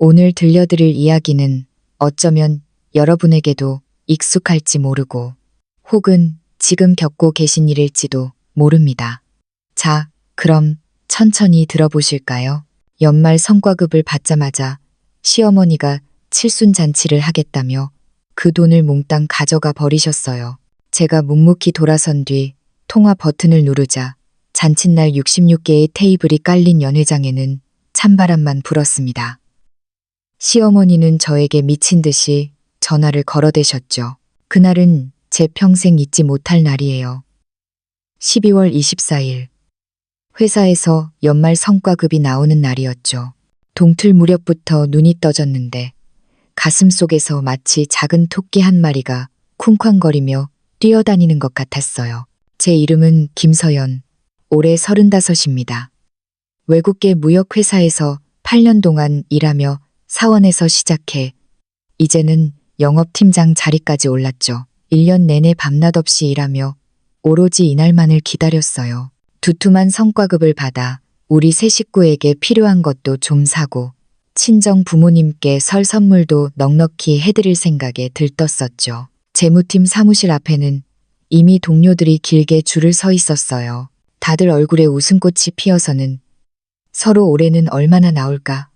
오늘 들려드릴 이야기는 어쩌면 여러분에게도 익숙할지 모르고 혹은 지금 겪고 계신 일일지도 모릅니다. 자, 그럼 천천히 들어보실까요? 연말 성과급을 받자마자 시어머니가 칠순잔치를 하겠다며 그 돈을 몽땅 가져가 버리셨어요. 제가 묵묵히 돌아선 뒤 통화 버튼을 누르자 잔칫날 66개의 테이블이 깔린 연회장에는 찬바람만 불었습니다. 시어머니는 저에게 미친 듯이 전화를 걸어대셨죠. 그날은 제 평생 잊지 못할 날이에요. 12월 24일. 회사에서 연말 성과급이 나오는 날이었죠. 동틀 무렵부터 눈이 떠졌는데 가슴 속에서 마치 작은 토끼 한 마리가 쿵쾅거리며 뛰어다니는 것 같았어요. 제 이름은 김서연, 올해 35입니다. 외국계 무역회사에서 8년 동안 일하며 사원에서 시작해 이제는 영업팀장 자리까지 올랐죠. 1년 내내 밤낮 없이 일하며 오로지 이날만을 기다렸어요. 두툼한 성과급을 받아 우리 세 식구에게 필요한 것도 좀 사고 친정 부모님께 설 선물도 넉넉히 해드릴 생각에 들떴었죠. 재무팀 사무실 앞에는 이미 동료들이 길게 줄을 서 있었어요. 다들 얼굴에 웃음꽃이 피어서는 서로 올해는 얼마나 나올까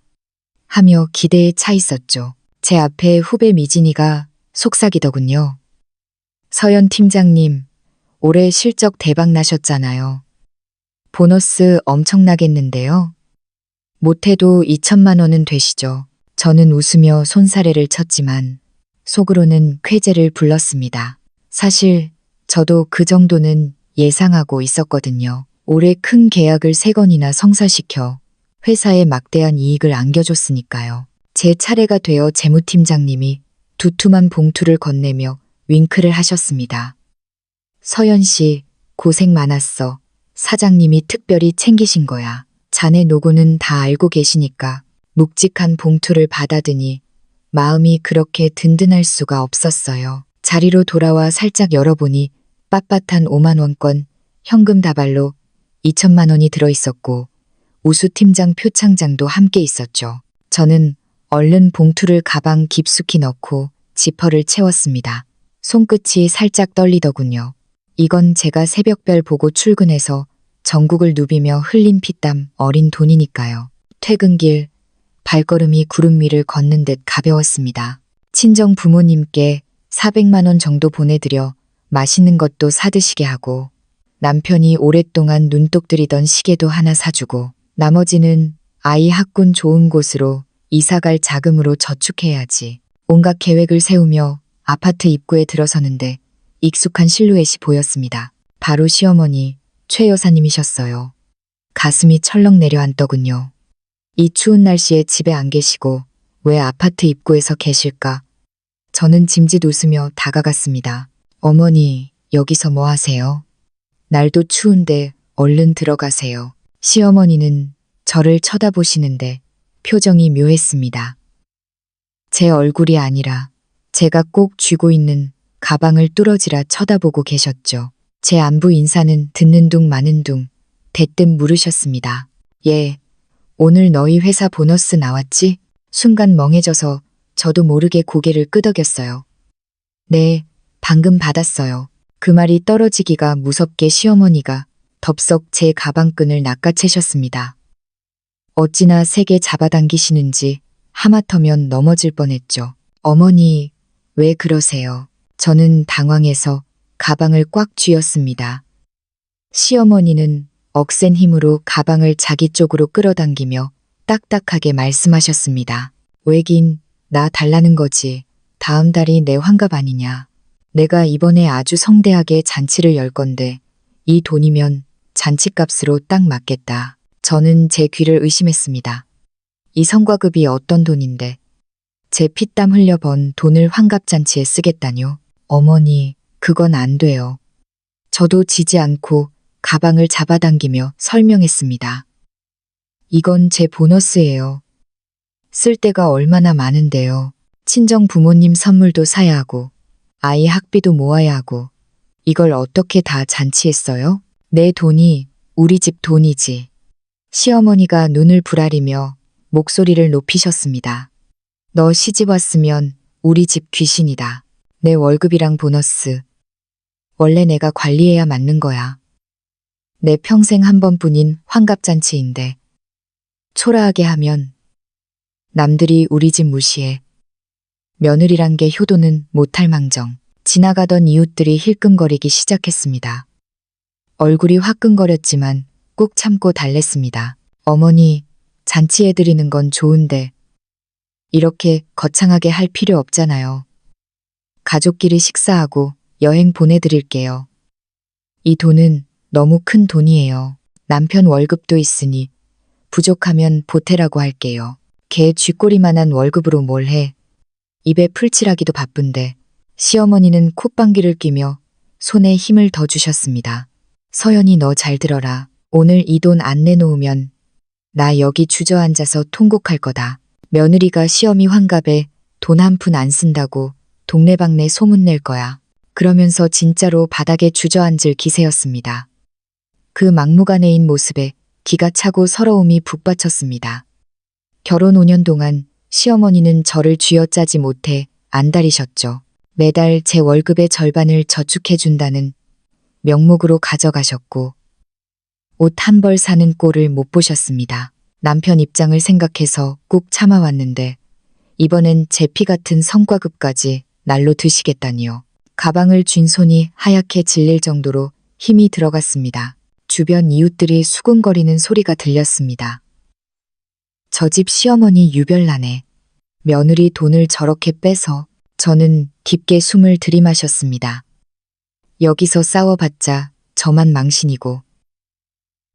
하며 기대에 차 있었죠. 제 앞에 후배 미진이가 속삭이더군요. 서연 팀장님, 올해 실적 대박 나셨잖아요. 보너스 엄청나겠는데요. 못해도 2천만 원은 되시죠. 저는 웃으며 손사래를 쳤지만 속으로는 쾌재를 불렀습니다. 사실 저도 그 정도는 예상하고 있었거든요. 올해 큰 계약을 3건이나 성사시켜 회사에 막대한 이익을 안겨줬으니까요. 제 차례가 되어 재무팀장님이 두툼한 봉투를 건네며 윙크를 하셨습니다. 서연 씨, 고생 많았어. 사장님이 특별히 챙기신 거야. 자네 노고는 다 알고 계시니까 묵직한 봉투를 받아드니 마음이 그렇게 든든할 수가 없었어요. 자리로 돌아와 살짝 열어보니 빳빳한 5만 원권 현금 다발로 2천만 원이 들어있었고 우수팀장 표창장도 함께 있었죠. 저는 얼른 봉투를 가방 깊숙이 넣고 지퍼를 채웠습니다. 손끝이 살짝 떨리더군요. 이건 제가 새벽별 보고 출근해서 전국을 누비며 흘린 피땀 어린 돈이니까요. 퇴근길 발걸음이 구름 위를 걷는 듯 가벼웠습니다. 친정 부모님께 400만 원 정도 보내드려 맛있는 것도 사드시게 하고 남편이 오랫동안 눈독 들이던 시계도 하나 사주고 나머지는 아이 학군 좋은 곳으로 이사갈 자금으로 저축해야지. 온갖 계획을 세우며 아파트 입구에 들어서는데 익숙한 실루엣이 보였습니다. 바로 시어머니 최 여사님이셨어요. 가슴이 철렁 내려앉더군요. 이 추운 날씨에 집에 안 계시고 왜 아파트 입구에서 계실까? 저는 짐짓 웃으며 다가갔습니다. 어머니, 여기서 뭐 하세요? 날도 추운데 얼른 들어가세요. 시어머니는 저를 쳐다보시는데 표정이 묘했습니다. 제 얼굴이 아니라 제가 꼭 쥐고 있는 가방을 뚫어지라 쳐다보고 계셨죠. 제 안부 인사는 듣는 둥 마는 둥 대뜸 물으셨습니다. 예, 오늘 너희 회사 보너스 나왔지? 순간 멍해져서 저도 모르게 고개를 끄덕였어요. 네, 방금 받았어요. 그 말이 떨어지기가 무섭게 시어머니가 덥석 제 가방끈을 낚아채셨습니다. 어찌나 세게 잡아당기시는지 하마터면 넘어질 뻔했죠. 어머니, 왜 그러세요? 저는 당황해서 가방을 꽉 쥐었습니다. 시어머니는 억센 힘으로 가방을 자기 쪽으로 끌어당기며 딱딱하게 말씀하셨습니다. 왜긴 나 달라는 거지. 다음 달이 내 환갑 아니냐. 내가 이번에 아주 성대하게 잔치를 열 건데 이 돈이면 잔치값으로 딱 맞겠다. 저는 제 귀를 의심했습니다. 이 성과급이 어떤 돈인데 제 피땀 흘려 번 돈을 환갑잔치에 쓰겠다뇨. 어머니, 그건 안 돼요. 저도 지지 않고 가방을 잡아당기며 설명했습니다. 이건 제 보너스예요. 쓸 데가 얼마나 많은데요. 친정 부모님 선물도 사야 하고 아이 학비도 모아야 하고 이걸 어떻게 다 잔치에 써요? 내 돈이 우리 집 돈이지. 시어머니가 눈을 부라리며 목소리를 높이셨습니다. 너 시집 왔으면 우리 집 귀신이다. 내 월급이랑 보너스. 원래 내가 관리해야 맞는 거야. 내 평생 한 번뿐인 환갑잔치인데. 초라하게 하면 남들이 우리 집 무시해. 며느리란 게 효도는 못할 망정. 지나가던 이웃들이 힐끔거리기 시작했습니다. 얼굴이 화끈거렸지만 꾹 참고 달랬습니다. 어머니, 잔치해드리는 건 좋은데 이렇게 거창하게 할 필요 없잖아요. 가족끼리 식사하고 여행 보내드릴게요. 이 돈은 너무 큰 돈이에요. 남편 월급도 있으니 부족하면 보태라고 할게요. 개 쥐꼬리만한 월급으로 뭘 해. 입에 풀칠하기도 바쁜데 시어머니는 콧방귀를 뀌며 손에 힘을 더 주셨습니다. 서연이 너 잘 들어라. 오늘 이 돈 안 내놓으면 나 여기 주저앉아서 통곡할 거다. 며느리가 시어미 환갑에 돈 한 푼 안 쓴다고 동네방네 소문낼 거야. 그러면서 진짜로 바닥에 주저앉을 기세였습니다. 그 막무가내인 모습에 기가 차고 서러움이 북받쳤습니다. 결혼 5년 동안 시어머니는 저를 쥐어짜지 못해 안달이셨죠. 매달 제 월급의 절반을 저축해준다는 명목으로 가져가셨고 옷 한 벌 사는 꼴을 못 보셨습니다. 남편 입장을 생각해서 꾹 참아왔는데 이번엔 제 피 같은 성과급까지 날로 드시겠다니요. 가방을 쥔 손이 하얗게 질릴 정도로 힘이 들어갔습니다. 주변 이웃들이 수군거리는 소리가 들렸습니다. 저 집 시어머니 유별나네. 며느리 돈을 저렇게 빼서. 저는 깊게 숨을 들이마셨습니다. 여기서 싸워봤자 저만 망신이고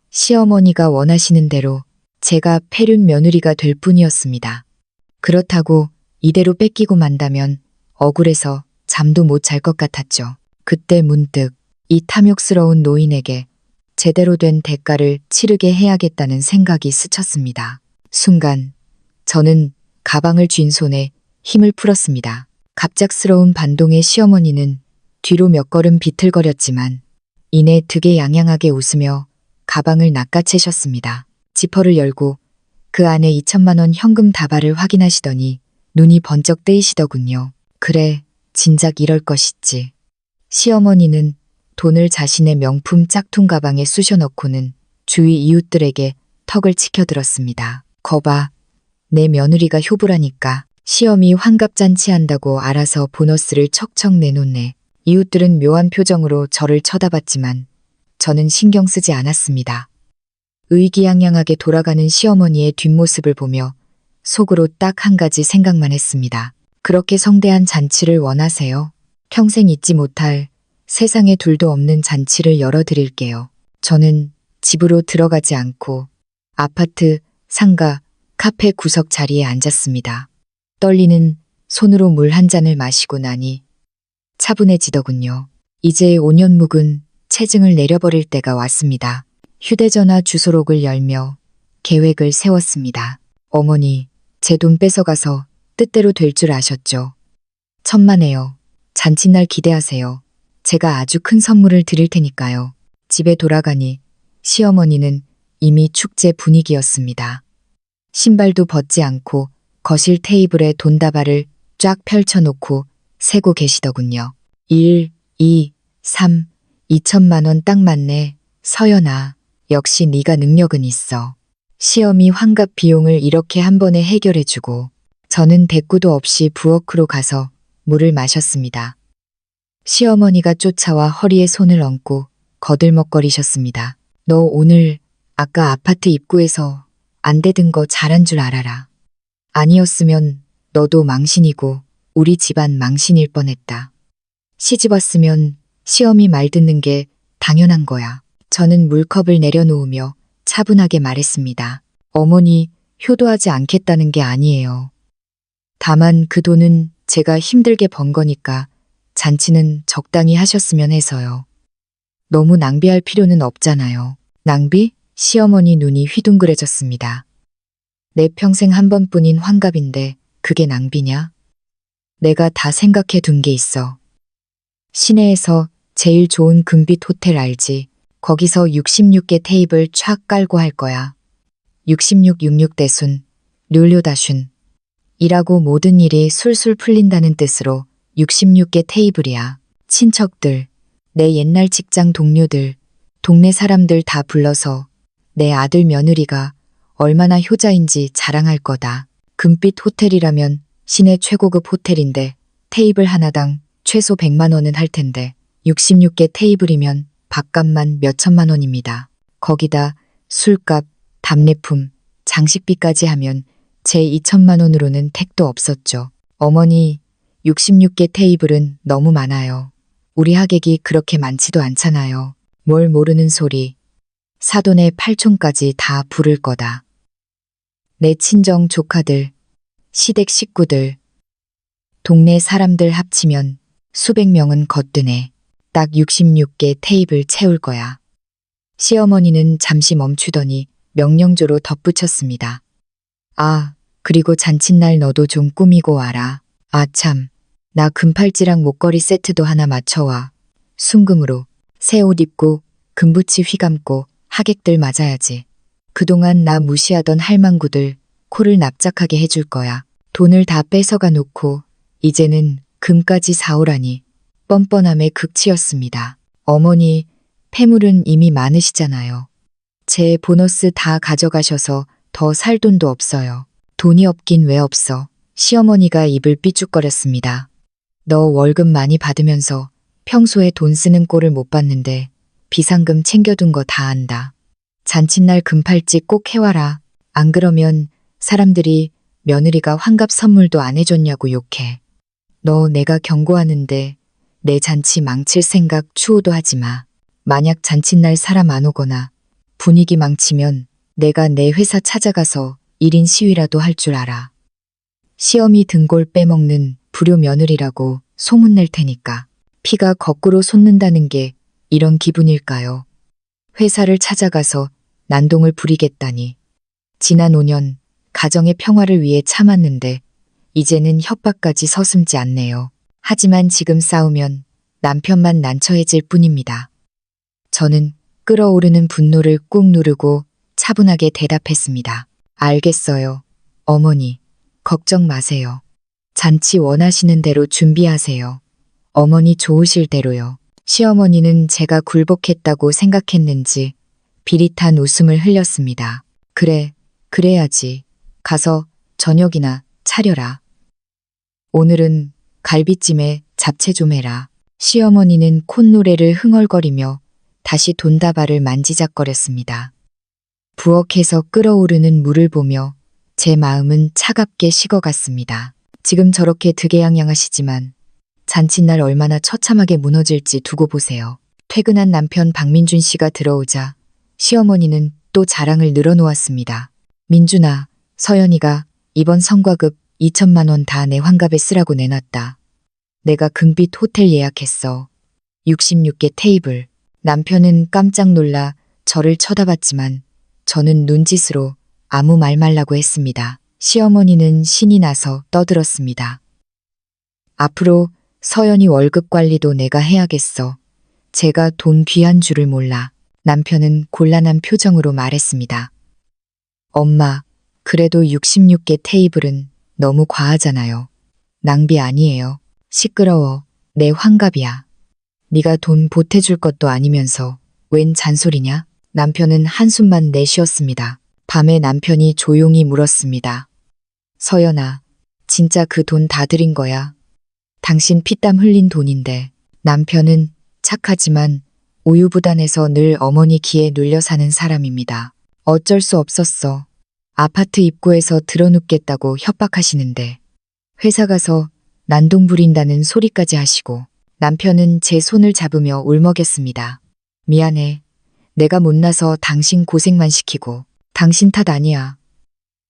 시어머니가 원하시는 대로 제가 폐륜 며느리가 될 뿐이었습니다. 그렇다고 이대로 뺏기고 만다면 억울해서 잠도 못 잘 것 같았죠. 그때 문득 이 탐욕스러운 노인에게 제대로 된 대가를 치르게 해야겠다는 생각이 스쳤습니다. 순간 저는 가방을 쥔 손에 힘을 풀었습니다. 갑작스러운 반동에 시어머니는 뒤로 몇 걸음 비틀거렸지만 이내 되게 양양하게 웃으며 가방을 낚아채셨습니다. 지퍼를 열고 그 안에 2천만 원 현금 다발을 확인하시더니 눈이 번쩍 뜨이시더군요. 그래, 진작 이럴 것이지. 시어머니는 돈을 자신의 명품 짝퉁 가방에 쑤셔 넣고는 주위 이웃들에게 턱을 치켜들었습니다. 거봐, 내 며느리가 효부라니까. 시어미 환갑잔치 한다고 알아서 보너스를 척척 내놓네. 이웃들은 묘한 표정으로 저를 쳐다봤지만 저는 신경 쓰지 않았습니다. 의기양양하게 돌아가는 시어머니의 뒷모습을 보며 속으로 딱 한 가지 생각만 했습니다. 그렇게 성대한 잔치를 원하세요? 평생 잊지 못할 세상에 둘도 없는 잔치를 열어드릴게요. 저는 집으로 들어가지 않고 아파트, 상가, 카페 구석 자리에 앉았습니다. 떨리는 손으로 물 한 잔을 마시고 나니 차분해지더군요. 이제 5년 묵은 체증을 내려버릴 때가 왔습니다. 휴대전화 주소록을 열며 계획을 세웠습니다. 어머니, 제 돈 뺏어가서 뜻대로 될 줄 아셨죠? 천만에요. 잔칫날 기대하세요. 제가 아주 큰 선물을 드릴 테니까요. 집에 돌아가니 시어머니는 이미 축제 분위기였습니다. 신발도 벗지 않고 거실 테이블에 돈다발을 쫙 펼쳐놓고 세고 계시더군요. 1, 2, 3, 2천만 원 딱 맞네. 서연아, 역시 네가 능력은 있어. 시어미 환갑 비용을 이렇게 한 번에 해결해주고 저는 대꾸도 없이 부엌으로 가서 물을 마셨습니다. 시어머니가 쫓아와 허리에 손을 얹고 거들먹거리셨습니다. 너 오늘 아까 아파트 입구에서 안 대든 거 잘한 줄 알아라. 아니었으면 너도 망신이고 우리 집안 망신일 뻔했다. 시집 왔으면 시어미 말 듣는 게 당연한 거야. 저는 물컵을 내려놓으며 차분하게 말했습니다. 어머니, 효도하지 않겠다는 게 아니에요. 다만 그 돈은 제가 힘들게 번 거니까 잔치는 적당히 하셨으면 해서요. 너무 낭비할 필요는 없잖아요. 낭비? 시어머니 눈이 휘둥그레졌습니다. 내 평생 한 번뿐인 환갑인데 그게 낭비냐? 내가 다 생각해 둔 게 있어. 시내에서 제일 좋은 금빛 호텔 알지? 거기서 66개 테이블 촥 깔고 할 거야. 66, 66대순, 룰료다슌. 일하고 모든 일이 술술 풀린다는 뜻으로 66개 테이블이야. 친척들, 내 옛날 직장 동료들, 동네 사람들 다 불러서 내 아들 며느리가 얼마나 효자인지 자랑할 거다. 금빛 호텔이라면 시내 최고급 호텔인데 테이블 하나당 최소 100만 원은 할 텐데 66개 테이블이면 밥값만 몇천만 원입니다. 거기다 술값, 답례품, 장식비까지 하면 제 2천만 원으로는 택도 없었죠. 어머니, 66개 테이블은 너무 많아요. 우리 하객이 그렇게 많지도 않잖아요. 뭘 모르는 소리. 사돈의 팔촌까지 다 부를 거다. 내 친정 조카들, 시댁 식구들, 동네 사람들 합치면 수백 명은 거뜬해. 딱 66개 테이블 채울 거야. 시어머니는 잠시 멈추더니 명령조로 덧붙였습니다. 아, 그리고 잔칫날 너도 좀 꾸미고 와라. 아 참, 나 금팔찌랑 목걸이 세트도 하나 맞춰와. 순금으로 새 옷 입고 금붙이 휘감고 하객들 맞아야지. 그동안 나 무시하던 할망구들 코를 납작하게 해줄 거야. 돈을 다 뺏어가 놓고 이제는 금까지 사오라니 뻔뻔함의 극치였습니다. 어머니, 폐물은 이미 많으시잖아요. 제 보너스 다 가져가셔서 더 살 돈도 없어요. 돈이 없긴 왜 없어. 시어머니가 입을 삐죽거렸습니다. 너 월급 많이 받으면서 평소에 돈 쓰는 꼴을 못 봤는데 비상금 챙겨둔 거 다 안다. 잔칫날 금팔찌 꼭 해와라. 안 그러면 사람들이 며느리가 환갑 선물도 안 해줬냐고 욕해. 너 내가 경고하는데 내 잔치 망칠 생각 추호도 하지 마. 만약 잔칫날 사람 안 오거나 분위기 망치면 내가 내 회사 찾아가서 1인 시위라도 할 줄 알아. 시어미 등골 빼먹는 불효 며느리라고 소문낼 테니까. 피가 거꾸로 솟는다는 게 이런 기분일까요? 회사를 찾아가서 난동을 부리겠다니. 지난 5년 가정의 평화를 위해 참았는데 이제는 협박까지 서슴지 않네요. 하지만 지금 싸우면 남편만 난처해질 뿐입니다. 저는 끓어오르는 분노를 꾹 누르고 차분하게 대답했습니다. 알겠어요. 어머니, 걱정 마세요. 잔치 원하시는 대로 준비하세요. 어머니 좋으실 대로요. 시어머니는 제가 굴복했다고 생각했는지 비릿한 웃음을 흘렸습니다. 그래, 그래야지. 가서 저녁이나 차려라. 오늘은 갈비찜에 잡채 좀 해라. 시어머니는 콧노래를 흥얼거리며 다시 돈다발을 만지작거렸습니다. 부엌에서 끓어오르는 물을 보며 제 마음은 차갑게 식어갔습니다. 지금 저렇게 득의양양하시지만 잔칫날 얼마나 처참하게 무너질지 두고 보세요. 퇴근한 남편 박민준 씨가 들어오자 시어머니는 또 자랑을 늘어놓았습니다. 민준아, 서연이가 이번 성과급 2천만 원 다 내 환갑에 쓰라고 내놨다. 내가 금빛 호텔 예약했어. 66개 테이블. 남편은 깜짝 놀라 저를 쳐다봤지만 저는 눈짓으로 아무 말 말라고 했습니다. 시어머니는 신이 나서 떠들었습니다. 앞으로 서연이 월급 관리도 내가 해야겠어. 제가 돈 귀한 줄을 몰라. 남편은 곤란한 표정으로 말했습니다. 엄마, 그래도 66개 테이블은 너무 과하잖아요. 낭비 아니에요. 시끄러워. 내 환갑이야. 네가 돈 보태줄 것도 아니면서 웬 잔소리냐? 남편은 한숨만 내쉬었습니다. 밤에 남편이 조용히 물었습니다. 서연아, 진짜 그 돈 다 드린 거야? 당신 피땀 흘린 돈인데. 남편은 착하지만 우유부단해서 늘 어머니 기에 눌려 사는 사람입니다. 어쩔 수 없었어. 아파트 입구에서 들어눕겠다고 협박하시는데 회사 가서 난동 부린다는 소리까지 하시고. 남편은 제 손을 잡으며 울먹였습니다. 미안해. 내가 못나서 당신 고생만 시키고. 당신 탓 아니야.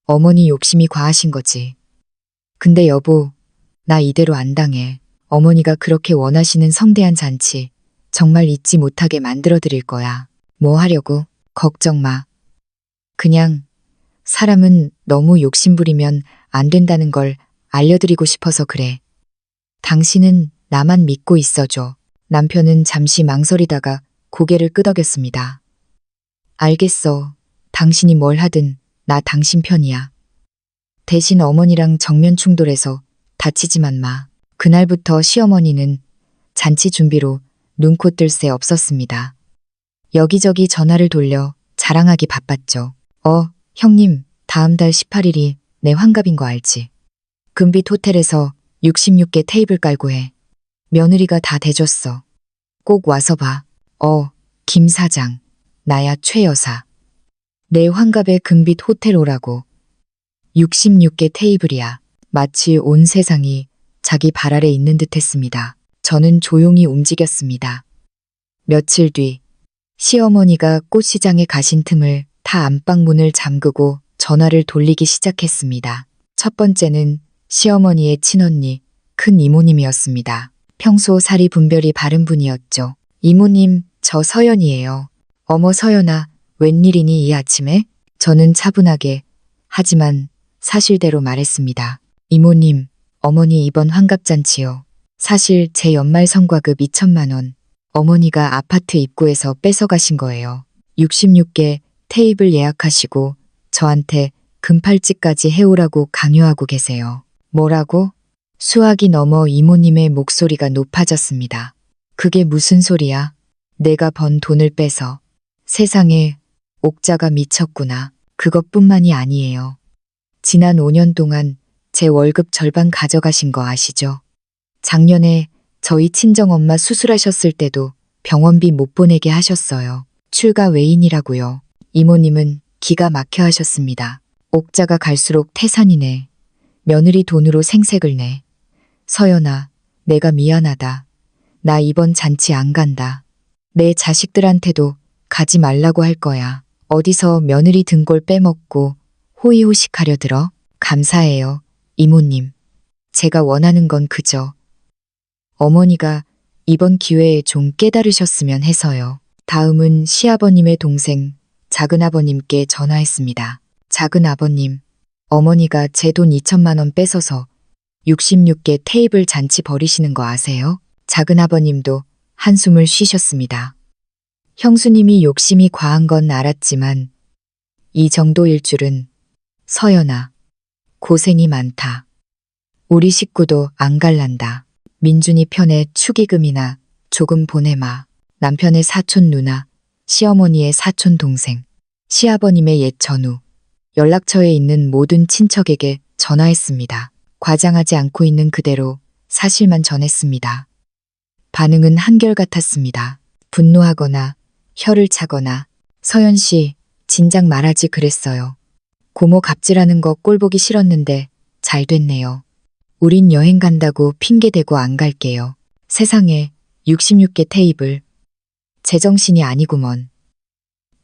어머니 욕심이 과하신 거지. 근데 여보, 나 이대로 안 당해. 어머니가 그렇게 원하시는 성대한 잔치 정말 잊지 못하게 만들어 드릴 거야. 뭐 하려고? 걱정 마. 그냥 사람은 너무 욕심부리면 안 된다는 걸 알려드리고 싶어서 그래. 당신은 나만 믿고 있어줘. 남편은 잠시 망설이다가 고개를 끄덕였습니다. 알겠어. 당신이 뭘 하든 나 당신 편이야. 대신 어머니랑 정면 충돌해서 다치지만 마. 그날부터 시어머니는 잔치 준비로 눈코 뜰 새 없었습니다. 여기저기 전화를 돌려 자랑하기 바빴죠. 형님, 다음 달 18일이 내 환갑인 거 알지? 금빛 호텔에서 66개 테이블 깔고 해. 며느리가 다 대줬어. 꼭 와서 봐. 김 사장. 나야 최 여사. 내 환갑에 금빛 호텔 오라고. 66개 테이블이야. 마치 온 세상이 자기 발 아래 있는 듯 했습니다. 저는 조용히 움직였습니다. 며칠 뒤 시어머니가 꽃시장에 가신 틈을 타 안방문을 잠그고 전화를 돌리기 시작했습니다. 첫 번째는 시어머니의 친언니, 큰 이모님이었습니다. 평소 사리 분별이 바른 분이었죠. 이모님, 저 서연이에요. 어머 서연아, 웬일이니 이 아침에? 저는 차분하게 하지만 사실대로 말했습니다. 이모님, 어머니 이번 환갑잔치요. 사실 제 연말 성과급 2천만 원. 어머니가 아파트 입구에서 뺏어가신 거예요. 66개 테이블 예약하시고 저한테 금팔찌까지 해오라고 강요하고 계세요. 뭐라고? 수학이 넘어 이모님의 목소리가 높아졌습니다. 그게 무슨 소리야? 내가 번 돈을 빼서. 세상에, 옥자가 미쳤구나. 그것뿐만이 아니에요. 지난 5년 동안 제 월급 절반 가져가신 거 아시죠? 작년에 저희 친정엄마 수술하셨을 때도 병원비 못 보내게 하셨어요. 출가 외인이라고요. 이모님은 기가 막혀 하셨습니다. 옥자가 갈수록 태산이네. 며느리 돈으로 생색을 내. 서연아, 내가 미안하다. 나 이번 잔치 안 간다. 내 자식들한테도 가지 말라고 할 거야. 어디서 며느리 등골 빼먹고 호의호식하려 들어? 감사해요, 이모님. 제가 원하는 건 그저 어머니가 이번 기회에 좀 깨달으셨으면 해서요. 다음은 시아버님의 동생 작은아버님께 전화했습니다. 작은아버님, 어머니가 제 돈 2천만 원 뺏어서 66개 테이블 잔치 버리시는 거 아세요? 작은아버님도 한숨을 쉬셨습니다. 형수님이 욕심이 과한 건 알았지만 이 정도일 줄은. 서연아, 고생이 많다. 우리 식구도 안 갈란다. 민준이 편에 축의금이나 조금 보내마. 남편의 사촌 누나, 시어머니의 사촌 동생, 시아버님의 옛 전우, 연락처에 있는 모든 친척에게 전화했습니다. 과장하지 않고 있는 그대로 사실만 전했습니다. 반응은 한결같았습니다. 분노하거나 혀를 차거나 서연 씨, 진작 말하지 그랬어요. 고모 갑질하는 거 꼴보기 싫었는데 잘 됐네요. 우린 여행 간다고 핑계대고 안 갈게요. 세상에 66개 테이블. 제정신이 아니구먼.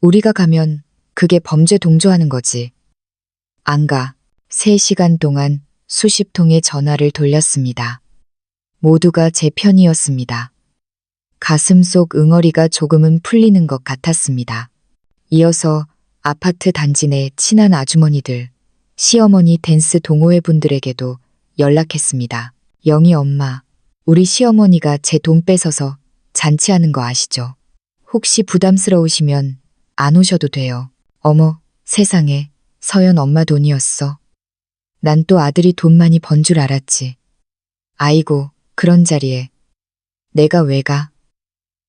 우리가 가면 그게 범죄 동조하는 거지. 안 가. 3시간 동안 수십 통의 전화를 돌렸습니다. 모두가 제 편이었습니다. 가슴 속 응어리가 조금은 풀리는 것 같았습니다. 이어서 아파트 단지 내 친한 아주머니들, 시어머니 댄스 동호회 분들에게도 연락했습니다. 영희 엄마, 우리 시어머니가 제 돈 뺏어서 잔치하는 거 아시죠? 혹시 부담스러우시면 안 오셔도 돼요. 어머, 세상에, 서연 엄마 돈이었어. 난 또 아들이 돈 많이 번 줄 알았지. 아이고, 그런 자리에. 내가 왜 가?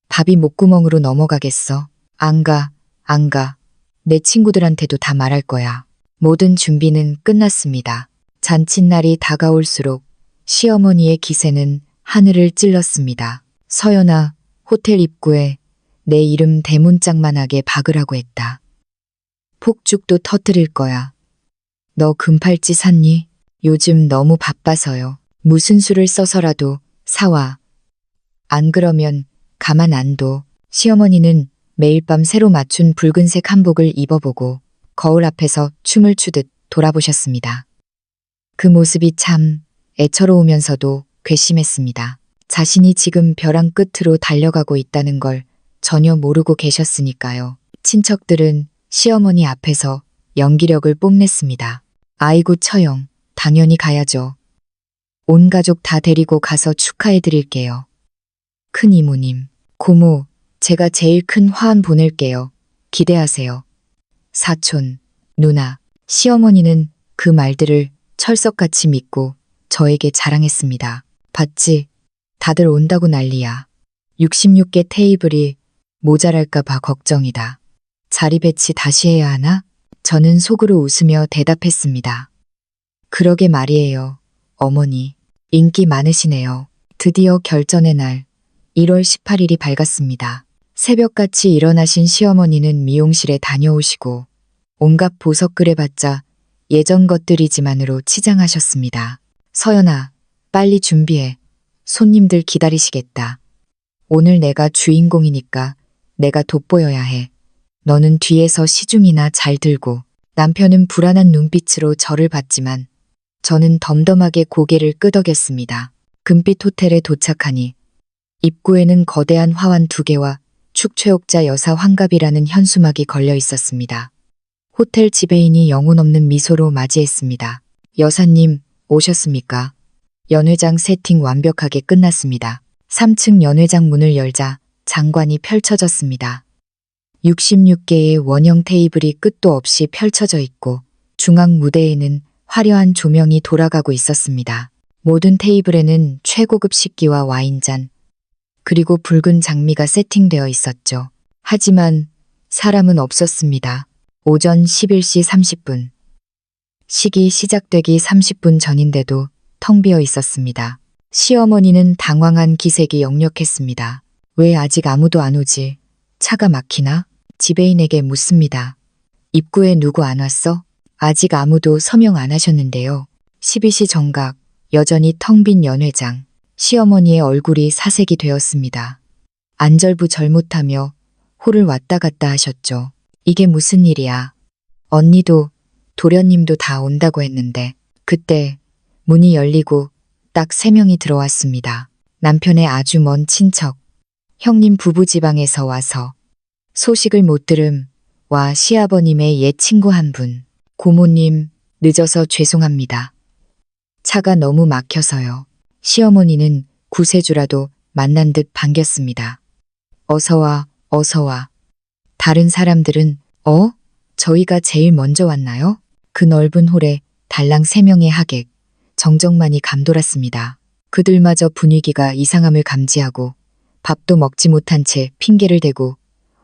밥이 목구멍으로 넘어가겠어. 안 가, 안 가. 내 친구들한테도 다 말할 거야. 모든 준비는 끝났습니다. 잔칫날이 다가올수록 시어머니의 기세는 하늘을 찔렀습니다. 서연아, 호텔 입구에 내 이름 대문짝만하게 박으라고 했다. 폭죽도 터뜨릴 거야. 너 금팔찌 샀니? 요즘 너무 바빠서요. 무슨 수를 써서라도 사와. 안 그러면 가만 안 둬. 시어머니는 매일 밤 새로 맞춘 붉은색 한복을 입어보고 거울 앞에서 춤을 추듯 돌아보셨습니다. 그 모습이 참 애처로우면서도 괘씸했습니다. 자신이 지금 벼랑 끝으로 달려가고 있다는 걸 전혀 모르고 계셨으니까요. 친척들은 시어머니 앞에서 연기력을 뽐냈습니다. 아이고 처형, 당연히 가야죠. 온 가족 다 데리고 가서 축하해 드릴게요. 큰 이모님, 고모, 제가 제일 큰 화환 보낼게요. 기대하세요. 사촌, 누나, 시어머니는 그 말들을 철석같이 믿고 저에게 자랑했습니다. 봤지? 다들 온다고 난리야. 66개 테이블이 모자랄까 봐 걱정이다. 자리 배치 다시 해야 하나? 저는 속으로 웃으며 대답했습니다. 그러게 말이에요. 어머니, 인기 많으시네요. 드디어 결전의 날, 1월 18일이 밝았습니다. 새벽같이 일어나신 시어머니는 미용실에 다녀오시고 온갖 보석 그래봤자 예전 것들이지만으로 치장하셨습니다. 서연아, 빨리 준비해. 손님들 기다리시겠다. 오늘 내가 주인공이니까 내가 돋보여야 해. 너는 뒤에서 시중이나 잘 들고. 남편은 불안한 눈빛으로 저를 봤지만 저는 덤덤하게 고개를 끄덕였습니다. 금빛 호텔에 도착하니 입구에는 거대한 화환 2개와 축최옥자 여사 환갑이라는 현수막이 걸려 있었습니다. 호텔 지배인이 영혼 없는 미소로 맞이했습니다. 여사님, 오셨습니까? 연회장 세팅 완벽하게 끝났습니다. 3층 연회장 문을 열자 장관이 펼쳐졌습니다. 66개의 원형 테이블이 끝도 없이 펼쳐져 있고 중앙 무대에는 화려한 조명이 돌아가고 있었습니다. 모든 테이블에는 최고급 식기와 와인잔, 그리고 붉은 장미가 세팅되어 있었죠. 하지만 사람은 없었습니다. 오전 11시 30분. 식이 시작되기 30분 전인데도 텅 비어 있었습니다. 시어머니는 당황한 기색이 역력했습니다. 왜 아직 아무도 안 오지? 차가 막히나? 지배인에게 묻습니다. 입구에 누구 안 왔어? 아직 아무도 서명 안 하셨는데요. 12시 정각, 여전히 텅 빈 연회장. 시어머니의 얼굴이 사색이 되었습니다. 안절부절못하며 홀을 왔다 갔다 하셨죠. 이게 무슨 일이야. 언니도 도련님도 다 온다고 했는데. 그때 문이 열리고 딱 3명이 들어왔습니다. 남편의 아주 먼 친척, 형님 부부 지방에서 와서 소식을 못 들음 와 시아버님의 옛 친구 한 분. 고모님, 늦어서 죄송합니다. 차가 너무 막혀서요. 시어머니는 구세주라도 만난 듯 반겼습니다. 어서와, 어서와. 다른 사람들은 저희가 제일 먼저 왔나요? 그 넓은 홀에 달랑 3명의 하객, 정적만이 감돌았습니다. 그들마저 분위기가 이상함을 감지하고 밥도 먹지 못한 채 핑계를 대고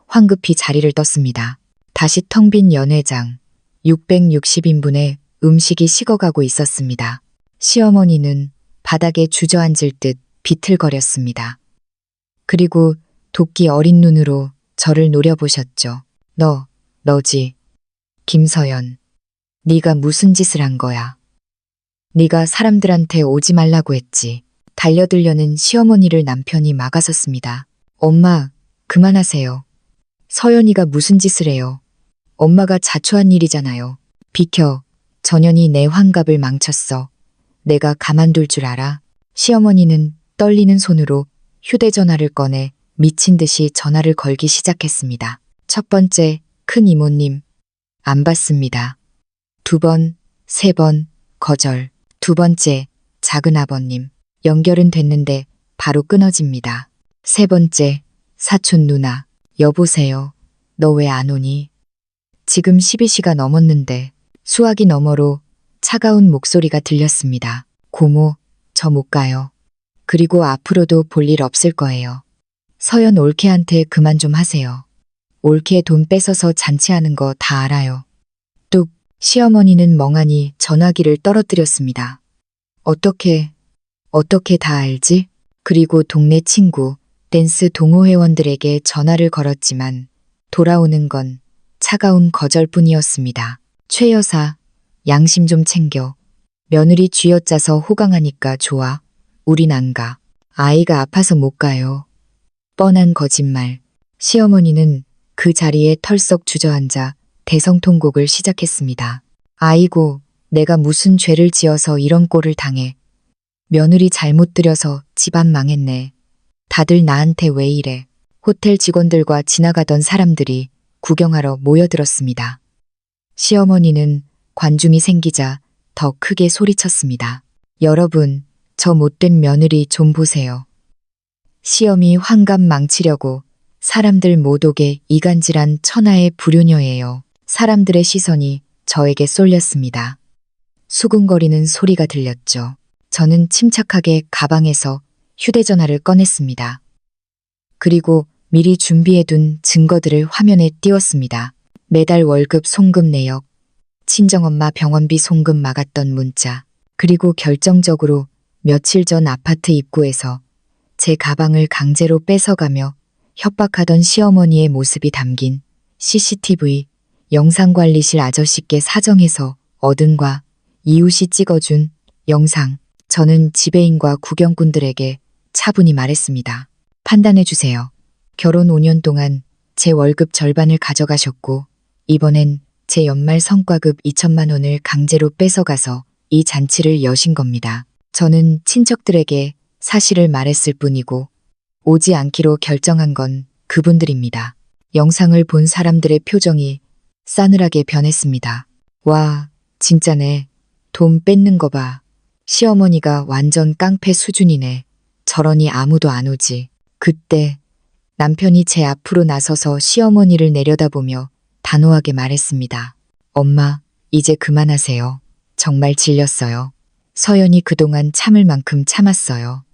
황급히 자리를 떴습니다. 다시 텅 빈 연회장, 660인분의 음식이 식어가고 있었습니다. 시어머니는 바닥에 주저앉을 듯 비틀거렸습니다. 그리고 도끼 어린 눈으로 저를 노려보셨죠. 너지. 김서연. 네가 무슨 짓을 한 거야. 네가 사람들한테 오지 말라고 했지. 달려들려는 시어머니를 남편이 막아섰습니다. 엄마, 그만하세요. 서연이가 무슨 짓을 해요. 엄마가 자초한 일이잖아요. 비켜. 전현이 내 환갑을 망쳤어. 내가 가만둘 줄 알아? 시어머니는 떨리는 손으로 휴대전화를 꺼내 미친 듯이 전화를 걸기 시작했습니다. 첫 번째, 큰 이모님. 안 받습니다. 2번, 3번, 거절. 2번째, 작은 아버님. 연결은 됐는데 바로 끊어집니다. 3번째, 사촌 누나. 여보세요. 너 왜 안 오니? 지금 12시가 넘었는데. 수화기 너머로 차가운 목소리가 들렸습니다. 고모, 저 못 가요. 그리고 앞으로도 볼 일 없을 거예요. 서연 올케한테 그만 좀 하세요. 올케 돈 뺏어서 잔치하는 거 다 알아요. 뚝, 시어머니는 멍하니 전화기를 떨어뜨렸습니다. 어떻게 다 알지? 그리고 동네 친구, 댄스 동호회원들에게 전화를 걸었지만 돌아오는 건 차가운 거절뿐이었습니다. 최 여사, 양심 좀 챙겨. 며느리 쥐어짜서 호강하니까 좋아. 우린 안 가. 아이가 아파서 못 가요. 뻔한 거짓말. 시어머니는 그 자리에 털썩 주저앉아 대성통곡을 시작했습니다. 아이고, 내가 무슨 죄를 지어서 이런 꼴을 당해. 며느리 잘못 들여서 집안 망했네. 다들 나한테 왜 이래. 호텔 직원들과 지나가던 사람들이 구경하러 모여들었습니다. 시어머니는 관중이 생기자 더 크게 소리쳤습니다. 여러분, 저 못된 며느리 좀 보세요. 시어미 환갑 망치려고 사람들 못 오게 이간질한 천하의 불효녀예요. 사람들의 시선이 저에게 쏠렸습니다. 수근거리는 소리가 들렸죠. 저는 침착하게 가방에서 휴대전화를 꺼냈습니다. 그리고 미리 준비해둔 증거들을 화면에 띄웠습니다. 매달 월급 송금 내역, 친정엄마 병원비 송금 막았던 문자, 그리고 결정적으로 며칠 전 아파트 입구에서 제 가방을 강제로 뺏어가며 협박하던 시어머니의 모습이 담긴 CCTV 영상관리실 아저씨께 사정해서 얻은과 이웃이 찍어준 영상. 저는 지배인과 구경꾼들에게 차분히 말했습니다. 판단해주세요. 결혼 5년 동안 제 월급 절반을 가져가셨고 이번엔 제 연말 성과급 2천만 원을 강제로 뺏어가서 이 잔치를 여신 겁니다. 저는 친척들에게 사실을 말했을 뿐이고 오지 않기로 결정한 건 그분들입니다. 영상을 본 사람들의 표정이 싸늘하게 변했습니다. 와, 진짜네. 돈 뺏는 거 봐. 시어머니가 완전 깡패 수준이네. 저러니 아무도 안 오지. 그때 남편이 제 앞으로 나서서 시어머니를 내려다보며 단호하게 말했습니다. 엄마, 이제 그만하세요. 정말 질렸어요. 서연이 그동안 참을 만큼 참았어요.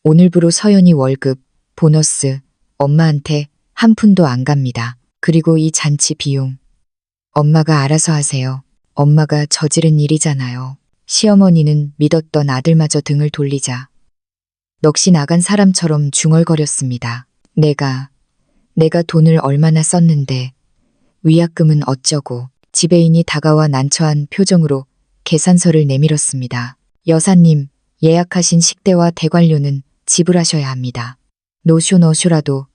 오늘부로 서연이 월급, 보너스, 엄마한테 한 푼도 안 갑니다. 그리고 이 잔치 비용. 엄마가 알아서 하세요. 엄마가 저지른 일이잖아요. 시어머니는 믿었던 아들마저 등을 돌리자 넋이 나간 사람처럼 중얼거렸습니다. 내가 돈을 얼마나 썼는데 위약금은 어쩌고. 지배인이 다가와 난처한 표정으로 계산서를 내밀었습니다. 여사님, 예약하신 식대와 대관료는 지불하셔야 합니다. 노쇼노쇼라도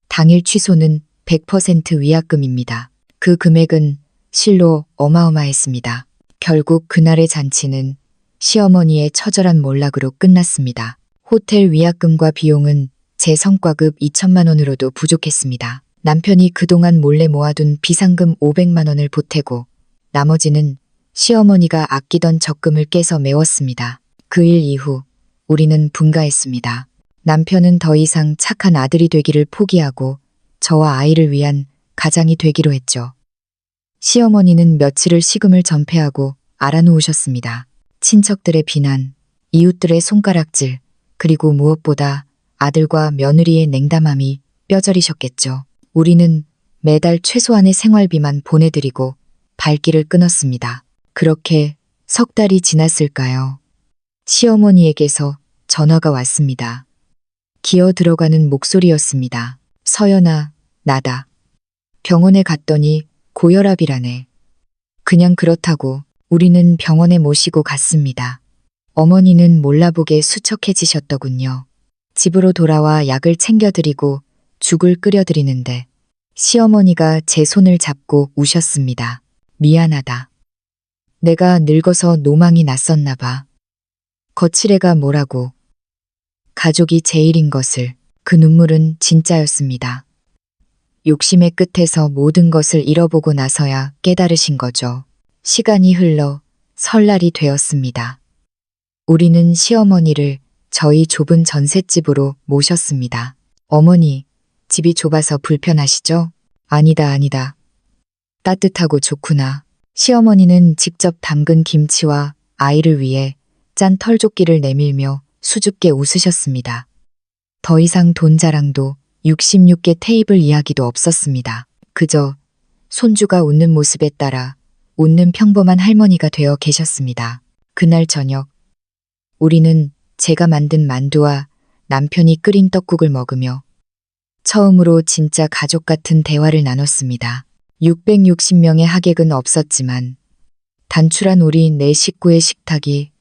당일 취소는 100% 위약금입니다. 그 금액은 실로 어마어마했습니다. 결국 그날의 잔치는 시어머니의 처절한 몰락으로 끝났습니다. 호텔 위약금과 비용은 제 성과급 2천만 원으로도 부족했습니다. 남편이 그동안 몰래 모아둔 비상금 500만 원을 보태고 나머지는 시어머니가 아끼던 적금을 깨서 메웠습니다. 그 일 이후 우리는 분가했습니다. 남편은 더 이상 착한 아들이 되기를 포기하고 저와 아이를 위한 가장이 되기로 했죠. 시어머니는 며칠을 식음을 전폐하고 알아누우셨습니다. 친척들의 비난, 이웃들의 손가락질, 그리고 무엇보다 아들과 며느리의 냉담함이 뼈저리셨겠죠. 우리는 매달 최소한의 생활비만 보내드리고 발길을 끊었습니다. 그렇게 석 달이 지났을까요? 시어머니에게서 전화가 왔습니다. 기어 들어가는 목소리였습니다. 서연아, 나다. 병원에 갔더니 고혈압이라네. 그냥 그렇다고. 우리는 병원에 모시고 갔습니다. 어머니는 몰라보게 수척해지셨더군요. 집으로 돌아와 약을 챙겨드리고 죽을 끓여드리는데 시어머니가 제 손을 잡고 우셨습니다. 미안하다. 내가 늙어서 노망이 났었나 봐. 거칠애가 뭐라고. 가족이 제일인 것을. 그 눈물은 진짜였습니다. 욕심의 끝에서 모든 것을 잃어보고 나서야 깨달으신 거죠. 시간이 흘러 설날이 되었습니다. 우리는 시어머니를 저희 좁은 전셋집으로 모셨습니다. 어머니, 집이 좁아서 불편하시죠? 아니다. 따뜻하고 좋구나. 시어머니는 직접 담근 김치와 아이를 위해 짠 털조끼를 내밀며 수줍게 웃으셨습니다. 더 이상 돈 자랑도 66개 테이블 이야기도 없었습니다. 그저 손주가 웃는 모습에 따라 웃는 평범한 할머니가 되어 계셨습니다. 그날 저녁, 우리는 제가 만든 만두와 남편이 끓인 떡국을 먹으며 처음으로 진짜 가족 같은 대화를 나눴습니다. 660명의 하객은 없었지만 단출한 우리 네 식구의 식탁이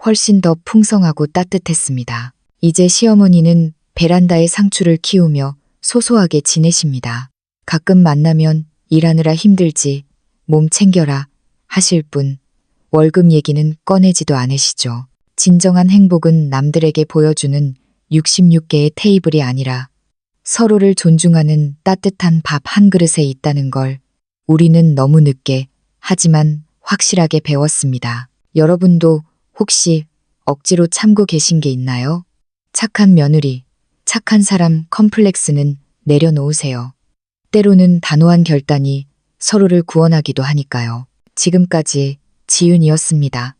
훨씬 더 풍성하고 따뜻했습니다. 이제 시어머니는 베란다에 상추를 키우며 소소하게 지내십니다. 가끔 만나면 일하느라 힘들지, 몸 챙겨라 하실 뿐 월급 얘기는 꺼내지도 않으시죠. 진정한 행복은 남들에게 보여주는 66개의 테이블이 아니라 서로를 존중하는 따뜻한 밥 한 그릇에 있다는 걸 우리는 너무 늦게 하지만 확실하게 배웠습니다. 여러분도 혹시 억지로 참고 계신 게 있나요? 착한 며느리, 착한 사람 컴플렉스는 내려놓으세요. 때로는 단호한 결단이 서로를 구원하기도 하니까요. 지금까지 지윤이었습니다.